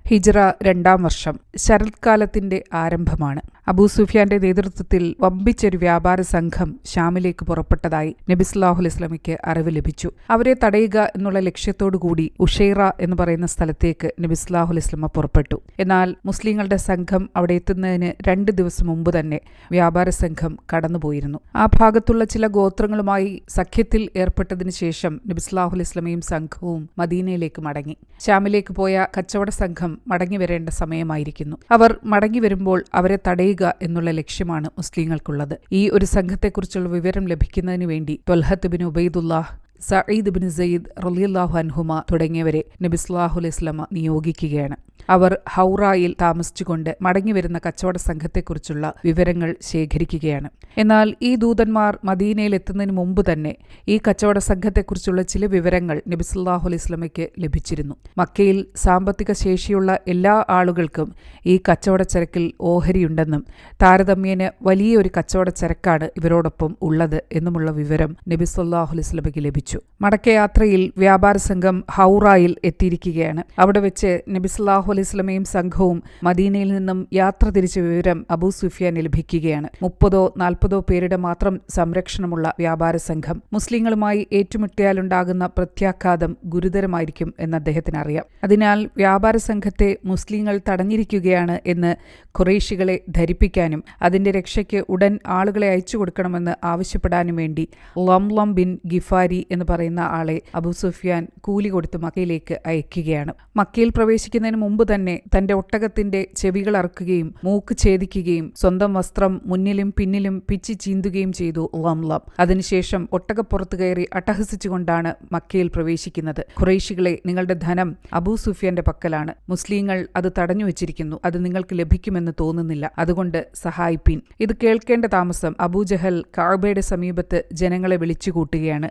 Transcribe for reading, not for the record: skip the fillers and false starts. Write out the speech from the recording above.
ഹിജ്റ 2-ാം വർഷം. ശരത്കാലത്തിന്റെ ആരംഭമാണ്. അബൂ സുഫ്യാന്റെ നേതൃത്വത്തിൽ വമ്പിച്ചൊരു വ്യാപാര സംഘം ഷാമിലേക്ക് പുറപ്പെട്ടതായി നബി സല്ലല്ലാഹു അലൈഹി വസല്ലമയ്ക്ക് അറിവ് ലഭിച്ചു. അവരെ തടയുക എന്നുള്ള ലക്ഷ്യത്തോടുകൂടി ഉഷൈറ എന്ന് പറയുന്ന സ്ഥലത്തേക്ക് നബി സല്ലല്ലാഹു അലൈഹി വസല്ലമ പുറപ്പെട്ടു. എന്നാൽ മുസ്ലിങ്ങളുടെ സംഘം അവിടെ എത്തുന്നതിന് 2 ദിവസം മുമ്പ് തന്നെ വ്യാപാര സംഘം കടന്നുപോയിരുന്നു. ആ ഭാഗത്തുള്ള ചില ഗോത്രങ്ങളുമായി സഖ്യത്തിൽ ഏർപ്പെട്ടതിനു ശേഷം നബി സല്ലല്ലാഹു അലൈഹി വസല്ലമയും സംഘവും മദീനയിലേക്ക് മടങ്ങി. ഷാമിലേക്ക് പോയ കച്ചവട സംഘം മടങ്ങി വരേണ്ട സമയമായിരിക്കുന്നു. അവർ മടങ്ങി വരുമ്പോൾ അവരെ തടയുക എന്നുള്ള ലക്ഷ്യമാണ് മുസ്ലിങ്ങൾക്കുള്ളത്. ഈ ഒരു സംഘത്തെക്കുറിച്ചുള്ള വിവരം ലഭിക്കുന്നതിന് വേണ്ടി Thwalhath bin Ubaidullah, Saeed bin Sayyid റളിയല്ലാഹു അൻഹുമ തുടങ്ങിയവരെ നബി സല്ലല്ലാഹു അലൈഹി വസല്ലമ നിയോഗിക്കുകയാണ്. അവർ ഹൗറായിൽ താമസിച്ചുകൊണ്ട് മടങ്ങിവരുന്ന കച്ചവട സംഘത്തെക്കുറിച്ചുള്ള വിവരങ്ങൾ ശേഖരിക്കുകയാണ്. എന്നാൽ ഈ ദൂതന്മാർ മദീനയിൽ എത്തുന്നതിന് മുമ്പ് തന്നെ ഈ കച്ചവട സംഘത്തെക്കുറിച്ചുള്ള ചില വിവരങ്ങൾ നബി സല്ലല്ലാഹു അലൈഹി വസല്ലമയ്ക്ക് ലഭിച്ചിരുന്നു. മക്കയിൽ സാമ്പത്തിക ശേഷിയുള്ള എല്ലാ ആളുകൾക്കും ഈ കച്ചവടച്ചരക്കിൽ ഓഹരിയുണ്ടെന്നും താരതമ്യേന വലിയൊരു കച്ചവടച്ചരക്കാണ് ഇവരോടൊപ്പം ഉള്ളത് എന്നുമുള്ള വിവരം നബി സല്ലല്ലാഹു അലൈഹി വസല്ലമയ്ക്ക് ലഭിച്ചു. മടക്കയാത്രയിൽ വ്യാപാര സംഘം ഹൗറായിൽ എത്തിയിരിക്കുകയാണ്. അവിടെ വെച്ച് നബി സല്ലല്ലാഹു അലൈഹി വസല്ലമയും സംഘവും മദീനയിൽ നിന്നും യാത്ര തിരിച്ച വിവരം അബൂ സുഫ്യാന് ലഭിക്കുകയാണ്. 30-40 പേരുടെ മാത്രം സംരക്ഷണമുള്ള വ്യാപാര സംഘം മുസ്ലിങ്ങളുമായി ഏറ്റുമുട്ടിയാലുണ്ടാകുന്ന പ്രത്യാഘാതം ഗുരുതരമായിരിക്കും എന്ന് അദ്ദേഹത്തിന് അറിയാം. അതിനാൽ വ്യാപാര സംഘത്തെ മുസ്ലിങ്ങൾ തടഞ്ഞിരിക്കുകയാണ് എന്ന് ഖുറൈശികളെ ധരിപ്പിക്കാനും അതിന്റെ രക്ഷയ്ക്ക് ഉടൻ ആളുകളെ അയച്ചു കൊടുക്കണമെന്ന് ആവശ്യപ്പെടാനും വേണ്ടി ലംലം ബിൻ ഗിഫാരി എന്ന് പറയുന്ന ആളെ അബൂ സുഫ്യാൻ കൂലി കൊടുത്ത് മക്കയിലേക്ക് അയക്കുകയാണ്. മക്കയിൽ പ്രവേശിക്കുന്നതിന് മുമ്പ് തന്നെ തന്റെ ഒട്ടകത്തിന്റെ ചെവികൾ അറുക്കുകയും മൂക്ക് ഛേദിക്കുകയും സ്വന്തം വസ്ത്രം മുന്നിലും പിന്നിലും പിച്ചി ചീന്തുകയും ചെയ്തു ലംലം. അതിനുശേഷം ഒട്ടകപ്പുറത്ത് കയറി അട്ടഹസിച്ചുകൊണ്ടാണ് മക്കയിൽ പ്രവേശിക്കുന്നത്. ഖുറൈശികളെ, നിങ്ങളുടെ ധനം അബൂ സുഫ്യാന്റെ പക്കലാണ്. മുസ്ലിങ്ങൾ അത് തടഞ്ഞു വെച്ചിരിക്കുന്നു. അത് നിങ്ങൾക്ക് ലഭിക്കുമെന്ന് തോന്നുന്നില്ല. അതുകൊണ്ട് സഹായിപ്പീൻ. ഇത് കേൾക്കേണ്ട താമസം അബൂജഹൽ കഅബയുടെ സമീപത്ത് ജനങ്ങളെ വിളിച്ചുകൂട്ടുകയാണ്.